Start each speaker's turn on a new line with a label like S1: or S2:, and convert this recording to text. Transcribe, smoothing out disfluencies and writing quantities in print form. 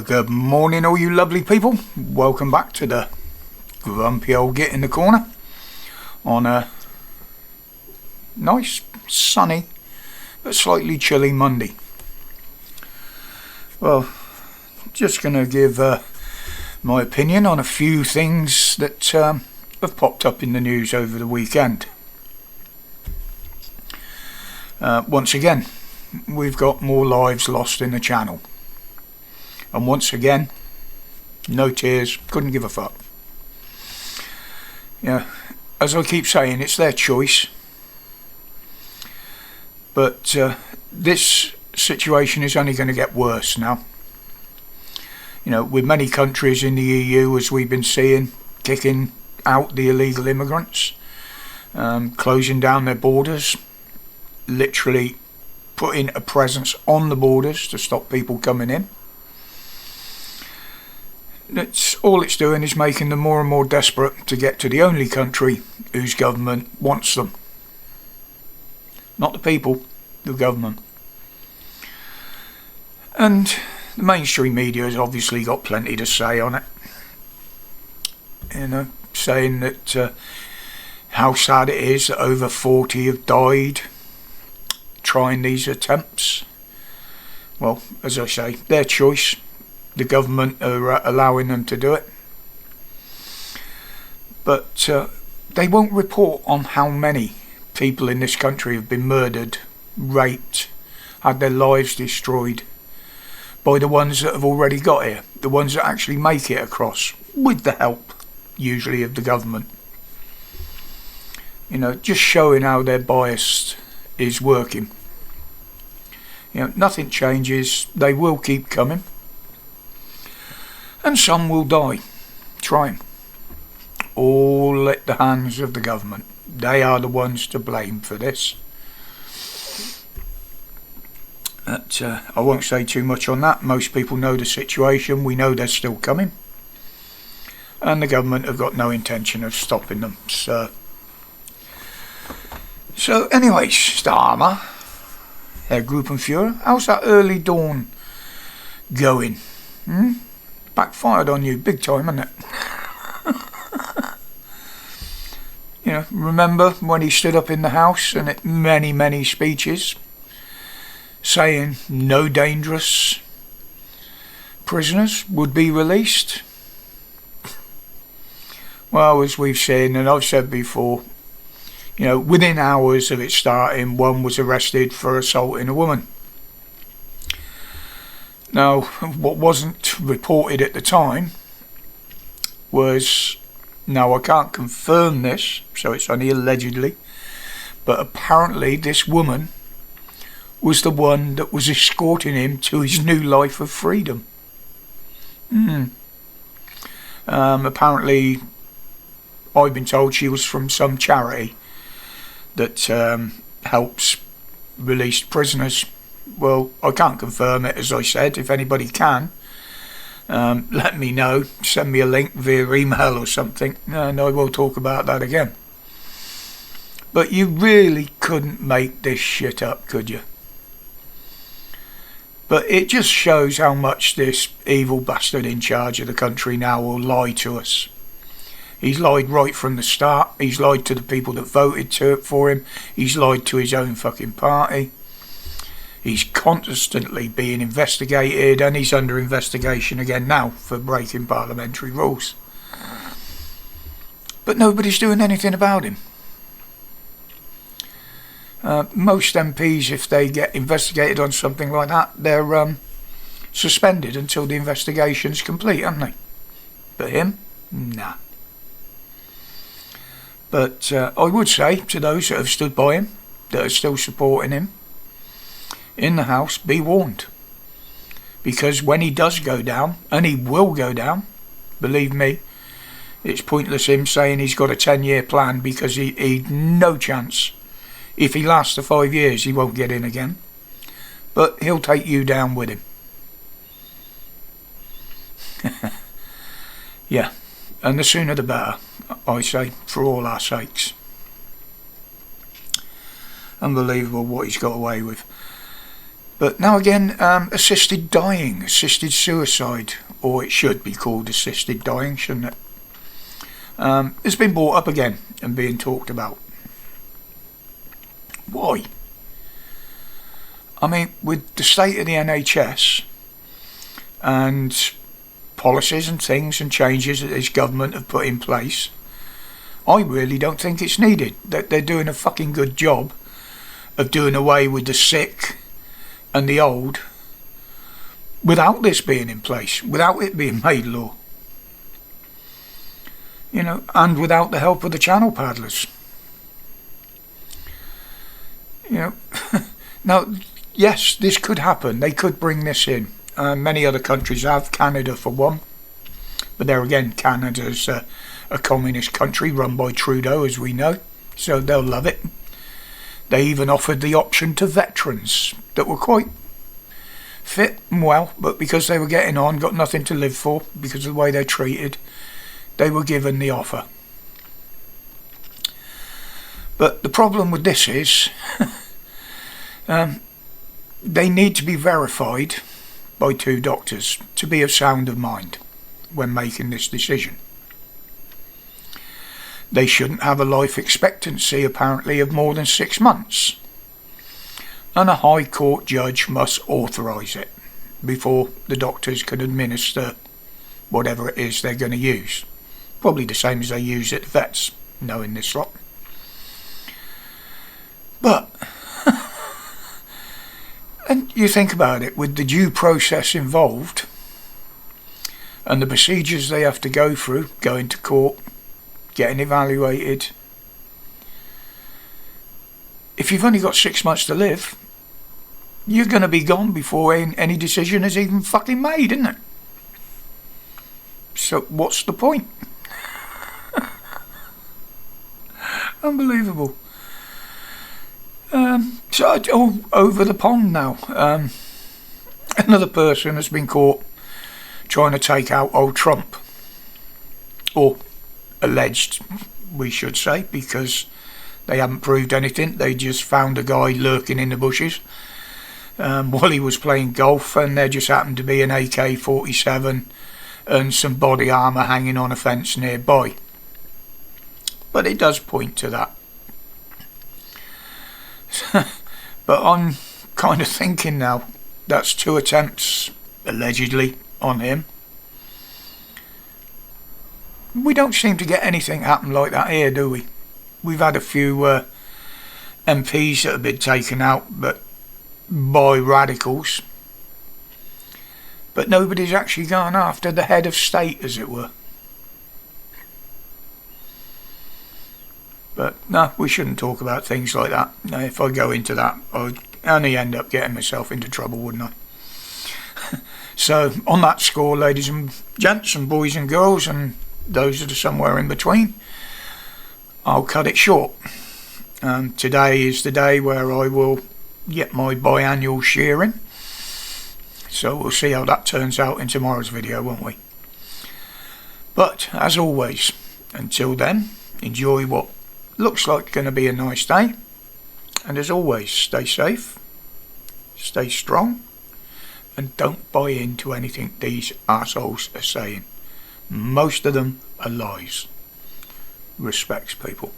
S1: Good morning, all you lovely people. Welcome back to the grumpy old Git in the corner on a nice, sunny, but slightly chilly Monday. Well, just going to give my opinion on a few things that have popped up in the news over the weekend. Once again, we've got more lives lost in the Channel. And once again, no tears, couldn't give a fuck. Yeah, as I keep saying, it's their choice. But this situation is only going to get worse now. You know, with many countries in the EU, as we've been seeing, kicking out the illegal immigrants, closing down their borders, literally putting a presence on the borders to stop people coming in. All it's doing is making them more and more desperate to get to the only country whose government wants them. Not the people, the government. And the mainstream media has obviously got plenty to say on it. You know, saying that how sad it is that over 40 have died trying these attempts. Well, as I say, their choice. The government are allowing them to do it. But they won't report on how many people in this country have been murdered, raped, had their lives destroyed by the ones that have already got here, the ones that actually make it across, with the help, usually, of the government. You know, just showing how their bias is working. You know, nothing changes, they will keep coming. And some will die trying. All at the hands of the government. They are the ones to blame for this. But, I won't say too much on that. Most people know the situation. We know they're still coming. And the government have got no intention of stopping them. So anyways, Starmer, Herr Gruppenführer, how's that early dawn going? Backfired on you big time, hasn't it? You know, remember when he stood up in the House and at many speeches saying no dangerous prisoners would be released? Well, as we've seen, and I've said before, you know, within hours of it starting, one was arrested for assaulting a woman. Now, what wasn't reported at the time was, now I can't confirm this, so it's only allegedly, but apparently this woman was the one that was escorting him to his new life of freedom. Apparently, I've been told she was from some charity that helps released prisoners. Well, I can't confirm it, as I said. If anybody can, let me know. Send me a link via email or something, and I will talk about that again. But you really couldn't make this shit up, could you? But it just shows how much this evil bastard in charge of the country now will lie to us. He's lied right from the start. He's lied to the people that voted for him. He's lied to his own fucking party. He's constantly being investigated, and he's under investigation again now for breaking parliamentary rules. But nobody's doing anything about him. Most MPs, if they get investigated on something like that, they're suspended until the investigation's complete, aren't they? But him? Nah. But I would say to those that have stood by him, that are still supporting him, in the House, be warned, because when he does go down, and he will go down, believe me, it's pointless him saying he's got a 10-year plan, because he no chance. If he lasts the 5 years, he won't get in again, but he'll take you down with him. Yeah, and the sooner the better, I say, for all our sakes. Unbelievable what he's got away with. But now again, assisted dying, assisted suicide, or it should be called assisted dying, shouldn't it? It's been brought up again and being talked about. Why? I mean, with the state of the NHS and policies and things and changes that this government have put in place, I really don't think it's needed. That they're doing a fucking good job of doing away with the sick and the old without this being in place, without it being made law. You know, and without the help of the channel paddlers. You know, now, yes, this could happen. They could bring this in. Many other countries have, Canada for one. But there again, Canada's a communist country run by Trudeau, as we know. So they'll love it. They even offered the option to veterans that were quite fit and well, but because they were getting on, got nothing to live for, because of the way they're treated, they were given the offer. But the problem with this is they need to be verified by 2 doctors to be of sound of mind when making this decision. They shouldn't have a life expectancy apparently of more than 6 months, and a High Court judge must authorise it before the doctors can administer whatever it is they're going to use. Probably the same as they use at vets, knowing this lot. But and you think about it, with the due process involved and the procedures they have to go through, going to court, getting evaluated, if you've only got 6 months to live, you're going to be gone before any decision is even fucking made, isn't it? So what's the point? Unbelievable. So over the pond now. Another person has been caught trying to take out old Trump, or alleged, we should say, because they haven't proved anything. They just found a guy lurking in the bushes while he was playing golf, and there just happened to be an AK-47 and some body armour hanging on a fence nearby. But it does point to that. But I'm kind of thinking now, that's 2 attempts, allegedly, on him. We don't seem to get anything happen like that here, do we? We've had a few MPs that have been taken out, but by radicals. But nobody's actually gone after the head of state, as it were. But no, we shouldn't talk about things like that. If I go into that, I'd only end up getting myself into trouble, wouldn't I? So, on that score, ladies and gents and boys and girls, and those that are somewhere in between, I'll cut it short. Today is the day where I will get my biannual shearing. So we'll see how that turns out in tomorrow's video, won't we? But, as always, until then, enjoy what looks like going to be a nice day. And as always, stay safe, stay strong, and don't buy into anything these arseholes are saying. Most of them are lies. Respects, people.